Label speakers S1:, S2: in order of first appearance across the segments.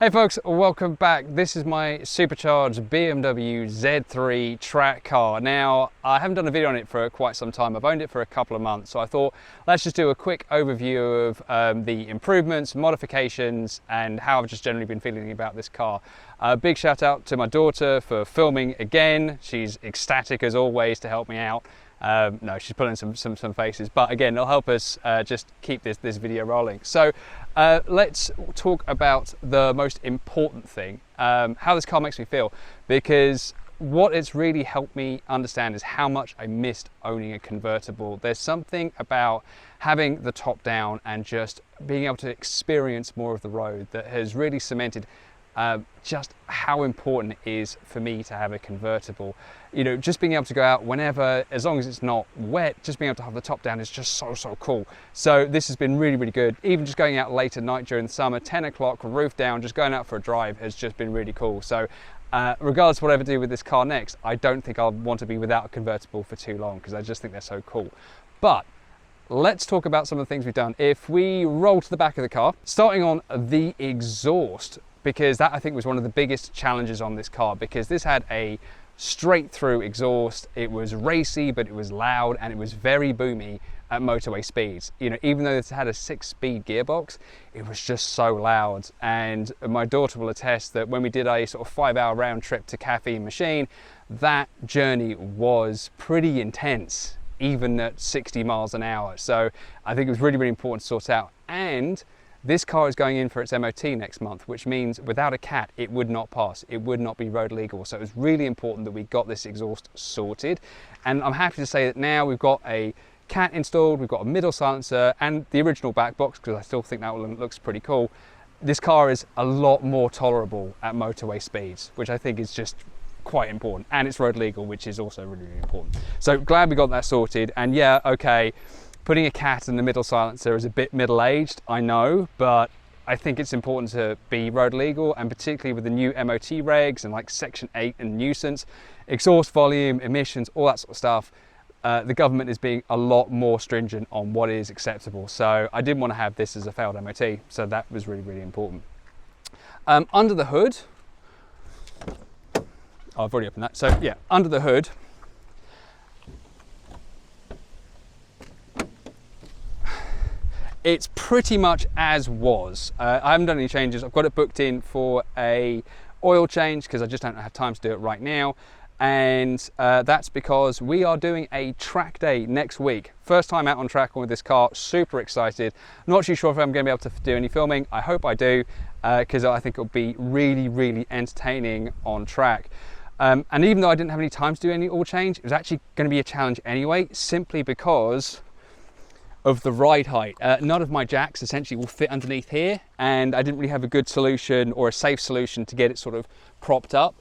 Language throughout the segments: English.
S1: Hey folks, welcome back. This is my supercharged BMW Z3 Track car. Now, I haven't done a video on it for quite some time. I've owned it for a couple of months, so I thought let's just do a quick overview of the improvements, modifications, and how I've just generally been feeling about this car. Big shout out to my daughter for filming again. She's ecstatic as always to help me out. No, she's pulling some faces, but again, it'll help us just keep this video rolling. So let's talk about the most important thing, how this car makes me feel, because what it's really helped me understand is how much I missed owning a convertible. There's something about having the top down and just being able to experience more of the road that has really cemented just how important it is for me to have a convertible. You know, just being able to go out whenever, as long as it's not wet, just being able to have the top down is just so cool. So this has been really good. Even just going out late at night during the summer, 10 o'clock, roof down, just going out for a drive has just been really cool. So regardless of what I ever do with this car next, I don't think I'll want to be without a convertible for too long, because I just think they're so cool. But let's talk about some of the things we've done. If we roll to the back of the car, starting on the exhaust, because that I think was one of the biggest challenges on this car, because this had a straight through exhaust. It was racy, but it was loud and it was very boomy at motorway speeds. You know, even though this had a 6-speed gearbox, it was just so loud. And my daughter will attest that when we did a sort of 5-hour round trip to Caffeine Machine, that journey was pretty intense, even at 60 miles an hour. So I think it was really important to sort out. And this car is going in for its MOT next month, which means without a cat, it would not pass. It would not be road legal. So it was really important that we got this exhaust sorted. And I'm happy to say that now we've got a cat installed, we've got a middle silencer and the original back box, because I still think that one looks pretty cool. This car is a lot more tolerable at motorway speeds, which I think is just quite important. And it's road legal, which is also really important. So glad we got that sorted. And yeah, okay, putting a cat in the middle silencer is a bit middle-aged, I know, but I think it's important to be road legal, and particularly with the new MOT regs and like Section 8 and nuisance, exhaust volume, emissions, all that sort of stuff. The government is being a lot more stringent on what is acceptable. So I didn't want to have this as a failed MOT, so that was really important. Under the hood, oh, I've already opened that. So yeah, under the hood, it's pretty much as was. I haven't done any changes. I've got it booked in for a oil change because I just don't have time to do it right now. And that's because we are doing a track day next week. First time out on track with this car, super excited. Not too sure if I'm going to be able to do any filming. I hope I do, because I think it'll be really entertaining on track. And even though I didn't have any time to do any oil change, it was actually going to be a challenge anyway, simply because of the ride height. None of my jacks essentially will fit underneath here, and I didn't really have a good solution or a safe solution to get it sort of propped up,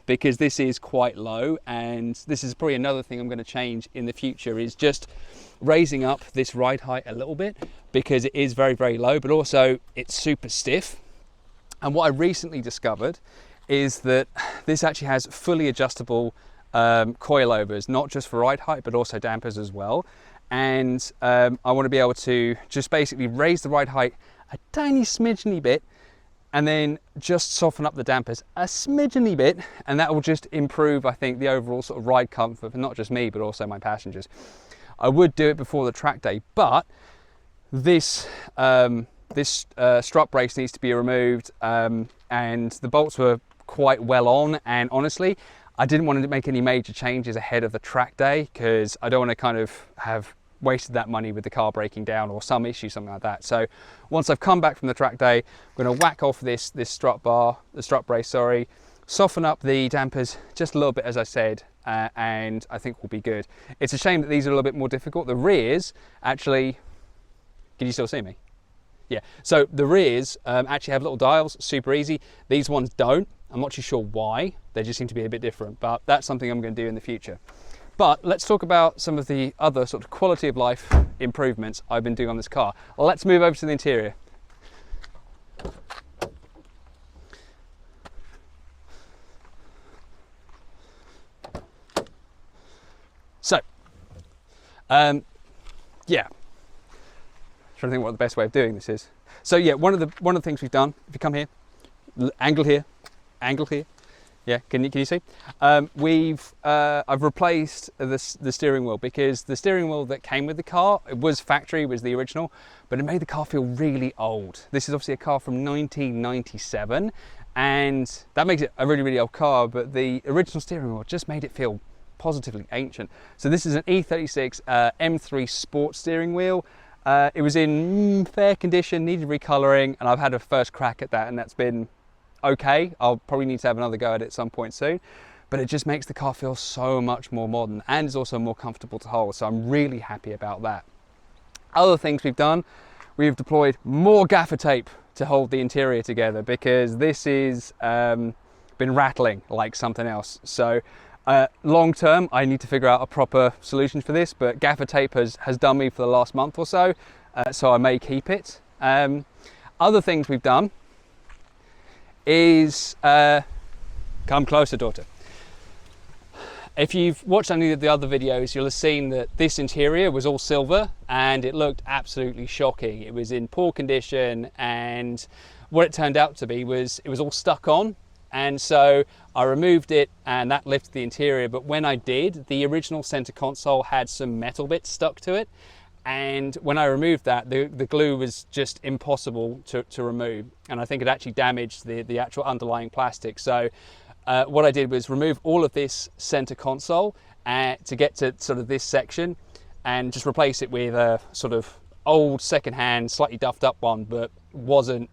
S1: because this is quite low. And this is probably another thing I'm going to change in the future, is just raising up this ride height a little bit, because it is very low, but also it's super stiff. And what I recently discovered is that this actually has fully adjustable coilovers, not just for ride height but also dampers as well. And I want to be able to just basically raise the ride height a tiny smidgeny bit, and then just soften up the dampers a smidgeny bit, and that will just improve, I think, the overall sort of ride comfort for not just me but also my passengers. I would do it before the track day, but this strut brace needs to be removed, and the bolts were quite well on, and honestly I didn't want to make any major changes ahead of the track day, because I don't want to kind of have wasted that money with the car breaking down or some issue, something like that. So once I've come back from the track day, I'm going to whack off the strut brace, sorry, soften up the dampers just a little bit, as I said, and I think we'll be good. It's a shame that these are a little bit more difficult. The rears actually, can you still see me? Yeah, so the rears actually have little dials, super easy. These ones don't. I'm not too sure why. They just seem to be a bit different, but that's something I'm going to do in the future. But let's talk about some of the other sort of quality of life improvements I've been doing on this car. Let's move over to the interior. So, yeah, trying to think what the best way of doing this is. So yeah, one of the things we've done, if you come here, angle here, yeah, can you see? I've replaced the steering wheel, because the steering wheel that came with the car, it was factory, was the original, but it made the car feel really old. This is obviously a car from 1997, and that makes it a really, really old car, but the original steering wheel just made it feel positively ancient. So this is an E36 M3 Sport steering wheel. It was in fair condition, needed recoloring, and I've had a first crack at that, and that's been okay. I'll probably need to have another go at it at some point soon, but it just makes the car feel so much more modern, and it's also more comfortable to hold, so I'm really happy about that. Other things we've done, we've deployed more gaffer tape to hold the interior together, because this is been rattling like something else. So long term, I need to figure out a proper solution for this, but gaffer tape has done me for the last month or so, so I may keep it. Other things we've done is, come closer, daughter. If you've watched any of the other videos, you'll have seen that this interior was all silver and it looked absolutely shocking. It was in poor condition, and what it turned out to be was it was all stuck on. And so I removed it, and that lifted the interior. But when I did, the original center console had some metal bits stuck to it. And when I removed that, the glue was just impossible to remove. And I think it actually damaged the actual underlying plastic. So what I did was remove all of this center console to get to sort of this section, and just replace it with a sort of old secondhand, slightly duffed up one, but wasn't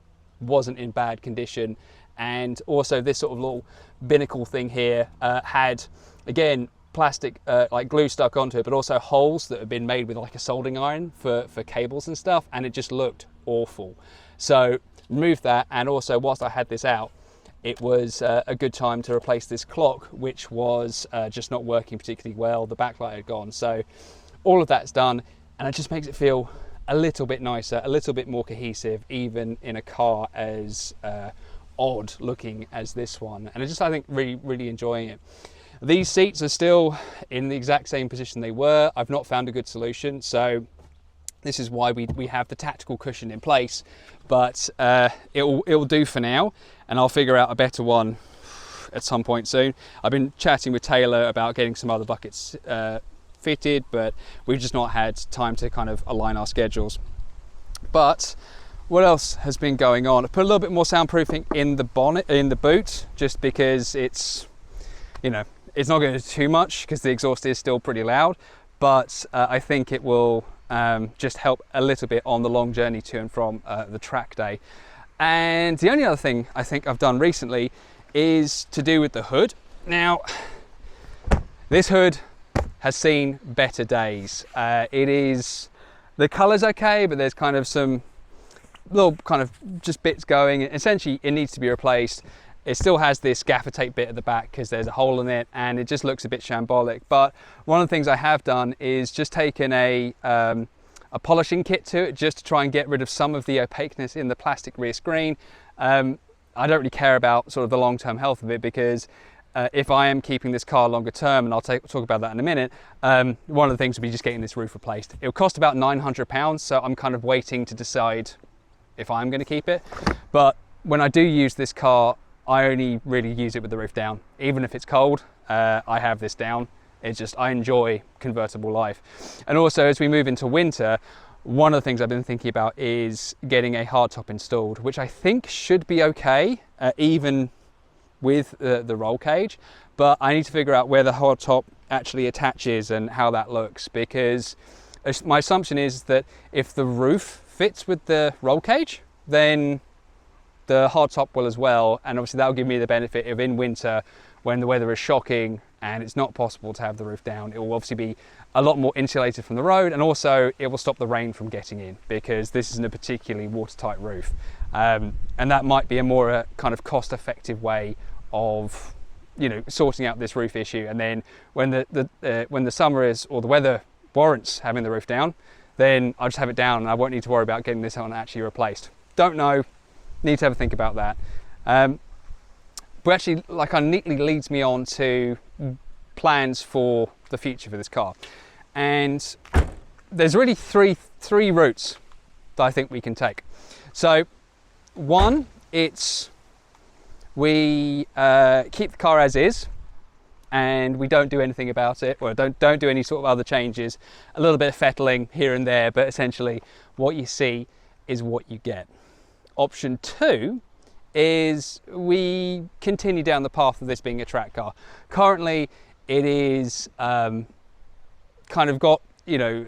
S1: in bad condition. And also this sort of little binnacle thing here had, again, plastic like glue stuck onto it, but also holes that have been made with like a soldering iron for cables and stuff, and it just looked awful. So removed that, and also whilst I had this out, it was a good time to replace this clock, which was just not working particularly well. The backlight had gone. So all of that's done, and it just makes it feel a little bit nicer, a little bit more cohesive, even in a car as odd looking as this one. And I think really enjoying it. These seats are still in the exact same position they were. I've not found a good solution, so this is why we have the tactical cushion in place, but it'll do for now, and I'll figure out a better one at some point soon. I've been chatting with Taylor about getting some other buckets fitted, but we've just not had time to kind of align our schedules. But what else has been going on? I put a little bit more soundproofing in the bonnet, in the boot, just because it's, you know, it's not going to do too much because the exhaust is still pretty loud, but I think it will just help a little bit on the long journey to and from the track day. And the only other thing I think I've done recently is to do with the hood. Now, this hood has seen better days. The color's okay, but there's kind of some little kind of just bits going. Essentially, it needs to be replaced. It still has this gaffer tape bit at the back because there's a hole in it, and it just looks a bit shambolic. But one of the things I have done is just taken a polishing kit to it, just to try and get rid of some of the opaqueness in the plastic rear screen. I don't really care about sort of the long-term health of it, because if I am keeping this car longer term, and I'll talk about that in a minute, one of the things would be just getting this roof replaced. It'll cost about £900, so I'm kind of waiting to decide if I'm going to keep it. But when I do use this car, I only really use it with the roof down. Even if it's cold, I have this down. It's just, I enjoy convertible life. And also, as we move into winter, one of the things I've been thinking about is getting a hardtop installed, which I think should be okay, even with the roll cage. But I need to figure out where the hardtop actually attaches and how that looks, because my assumption is that if the roof fits with the roll cage, then the hardtop will as well, and obviously that'll give me the benefit of, in winter when the weather is shocking and it's not possible to have the roof down, it will obviously be a lot more insulated from the road, and also it will stop the rain from getting in, because this isn't a particularly watertight roof. And that might be a more kind of cost-effective way of, you know, sorting out this roof issue. And then when the summer is, or the weather warrants having the roof down, then I'll just have it down and I won't need to worry about getting this one actually replaced. Don't know. Need to have a think about that. But actually, like, kind of neatly leads me on to plans for the future for this car. And there's really three routes that I think we can take. So one, it's we keep the car as is, and we don't do anything about it, or don't do any sort of other changes. A little bit of fettling here and there, but essentially what you see is what you get. Option 2 is we continue down the path of this being a track car. Currently it is kind of got, you know,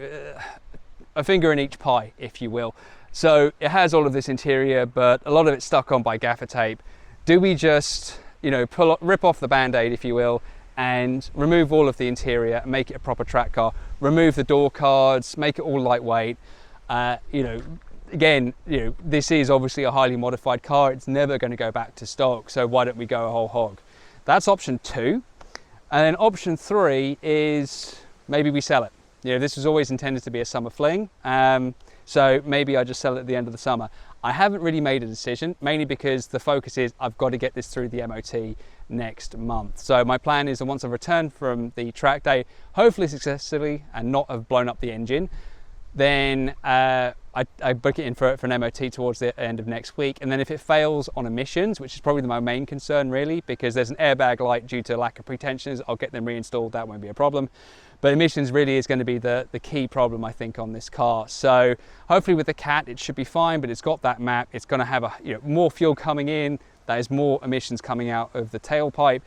S1: a finger in each pie, if you will. So it has all of this interior, but a lot of it's stuck on by gaffer tape. Do we just, you know, rip off the band-aid, if you will, and remove all of the interior and make it a proper track car, remove the door cards, make it all lightweight? You know, again, you know, this is obviously a highly modified car. It's never going to go back to stock, so why don't we go a whole hog? That's option 2. And then option 3 is maybe we sell it. You know, this was always intended to be a summer fling, so maybe I just sell it at the end of the summer. I haven't really made a decision, mainly because the focus is I've got to get this through the MOT next month. So my plan is that once I've returned from the track day, hopefully successfully and not have blown up the engine, then I book it in for an MOT towards the end of next week. And then if it fails on emissions, which is probably my main concern really, because there's an airbag light due to lack of pretensions, I'll get them reinstalled, that won't be a problem. But emissions really is going to be the key problem, I think, on this car. So hopefully with the Cat it should be fine, but it's got that map. It's going to have more fuel coming in, that is more emissions coming out of the tailpipe.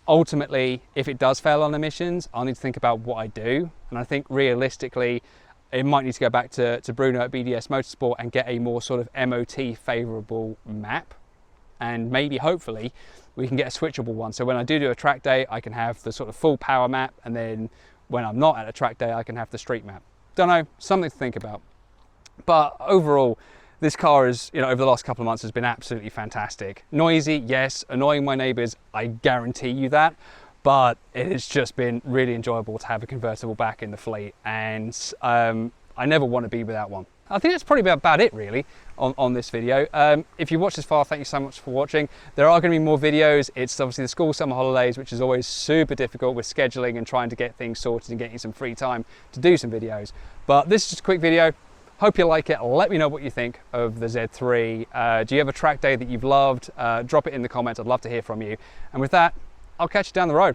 S1: Ultimately, if it does fail on emissions, I'll need to think about what I do. And I think realistically, it might need to go back to Bruno at BDS Motorsport and get a more sort of MOT favourable map. And maybe, hopefully, we can get a switchable one. So when I do a track day, I can have the sort of full power map, and then when I'm not at a track day, I can have the street map. Don't know, something to think about. But overall, this car is, you know, over the last couple of months has been absolutely fantastic. Noisy, yes. Annoying my neighbours, I guarantee you that. But it has just been really enjoyable to have a convertible back in the fleet, and I never want to be without one. I think that's probably about it really on this video. If you watched this far, thank you so much for watching. There are going to be more videos. It's obviously the school summer holidays, which is always super difficult with scheduling and trying to get things sorted and getting some free time to do some videos. But this is just a quick video. Hope you like it. Let me know what you think of the Z3. Do you have a track day that you've loved? Drop it in the comments. I'd love to hear from you. And with that, I'll catch you down the road.